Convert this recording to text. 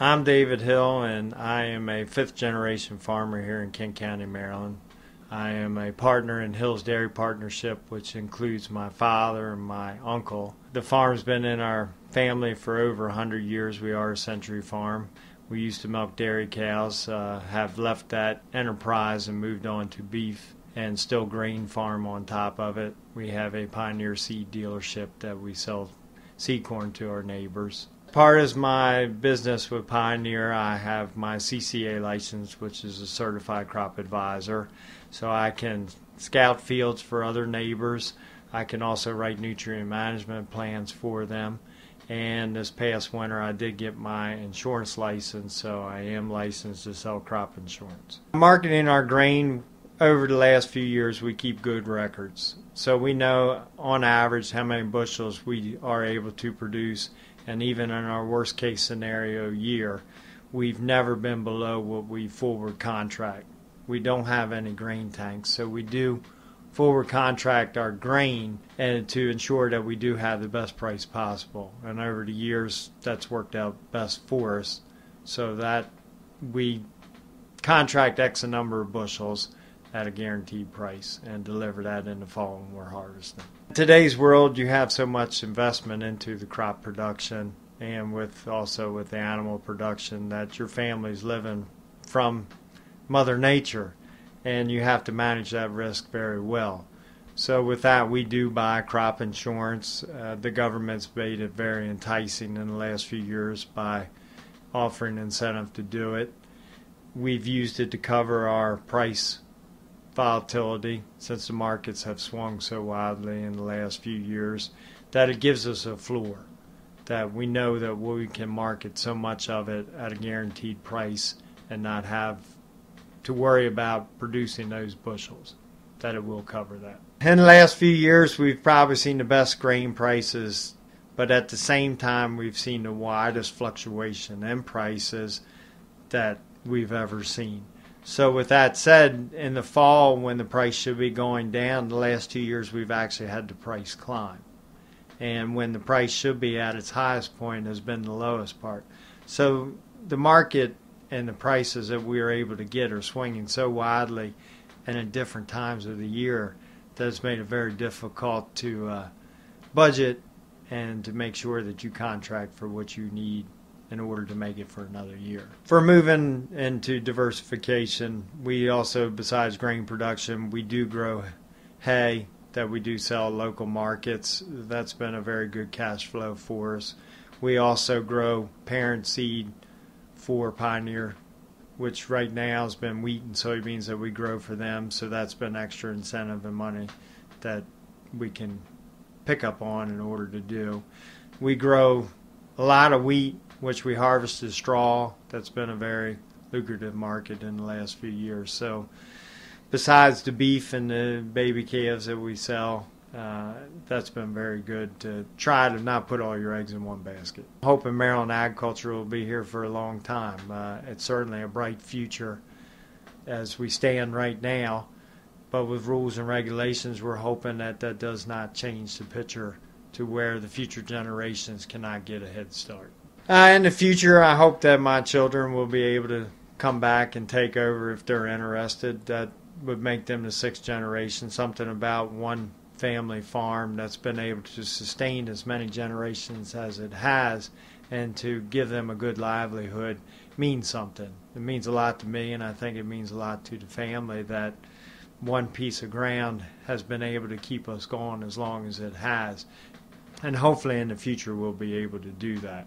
I'm David Hill, and I am a fifth-generation farmer here in Kent County, Maryland. I am a partner in Hill's Dairy Partnership, which includes my father and my uncle. The farm's been in our family for over 100 years. We are a century farm. We used to milk dairy cows, have left that enterprise and moved on to beef and still grain farm on top of it. We have a Pioneer seed dealership that we sell seed corn to our neighbors. Part of my business with Pioneer, I have my CCA license, which is a certified crop advisor, so I can scout fields for other neighbors. I can also write nutrient management plans for them. And this past winter I did get my insurance license, so I am licensed to sell crop insurance. Marketing our grain, over the last few years we keep good records. So we know on average how many bushels we are able to produce, and even in our worst case scenario year, we've never been below what we forward contract. We don't have any grain tanks, so we do forward contract our grain and to ensure that we do have the best price possible. And over the years, that's worked out best for us, so that we contract X number of bushels at a guaranteed price and deliver that in the fall when we're harvesting. In today's world, you have so much investment into the crop production and also with the animal production that your family's living from Mother Nature, and you have to manage that risk very well. So with that, we do buy crop insurance. The government's made it very enticing in the last few years by offering incentive to do it. We've used it to cover our price volatility since the markets have swung so wildly in the last few years, that it gives us a floor, that we know that we can market so much of it at a guaranteed price and not have to worry about producing those bushels, that it will cover that. In the last few years we've probably seen the best grain prices, but at the same time we've seen the widest fluctuation in prices that we've ever seen. So with that said, in the fall when the price should be going down, the last 2 years we've actually had the price climb. And when the price should be at its highest point has been the lowest part. So the market and the prices that we are able to get are swinging so widely and at different times of the year that it's made it very difficult to budget and to make sure that you contract for what you need in order to make it for another year. For moving into diversification, we also, besides grain production, we do grow hay that we do sell at local markets. That's been a very good cash flow for us. We also grow parent seed for Pioneer, which right now has been wheat and soybeans that we grow for them, so that's been extra incentive and money that we can pick up on in order to do. We grow a lot of wheat, which we harvest as straw. That's been a very lucrative market in the last few years. So besides the beef and the baby calves that we sell, that's been very good to try to not put all your eggs in one basket. Hoping Maryland agriculture will be here for a long time. It's certainly a bright future as we stand right now, but with rules and regulations, we're hoping that that does not change the picture to where the future generations cannot get a head start. In the future, I hope that my children will be able to come back and take over if they're interested. That would make them the sixth generation. Something about one family farm that's been able to sustain as many generations as it has and to give them a good livelihood means something. It means a lot to me, and I think it means a lot to the family that one piece of ground has been able to keep us going as long as it has. And hopefully in the future we'll be able to do that.